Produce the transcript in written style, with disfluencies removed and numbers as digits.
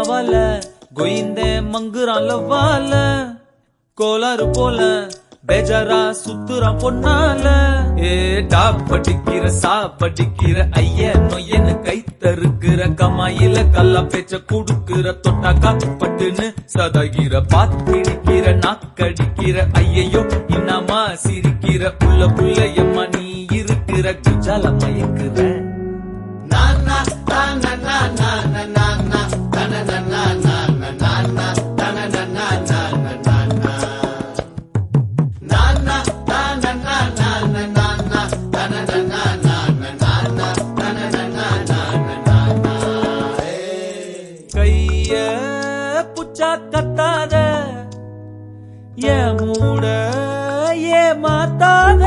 சவால கோயிந்தே மங்குறான் லவ்வால கோளாறு போல பேஜாரா சுத்துறான் பொன்னால டா படிக்கிற சா படிக்கிற ஐய நொய்யன்னு கை தருக்கிற கமாயில கல்லா பேச்ச குடுக்கிற தொட்டாக்கா பட்டுன்னு சதகிற பாத்திடிக்கிற நாக்கடிக்கிற ஐயையோ இன்னமா சிரிக்கிற புள்ள எம்மா நீ இருக்கிற குஜால மயக்குற கைய புச்சா கத்தாத ஏ மூட ஏ மாத்தாத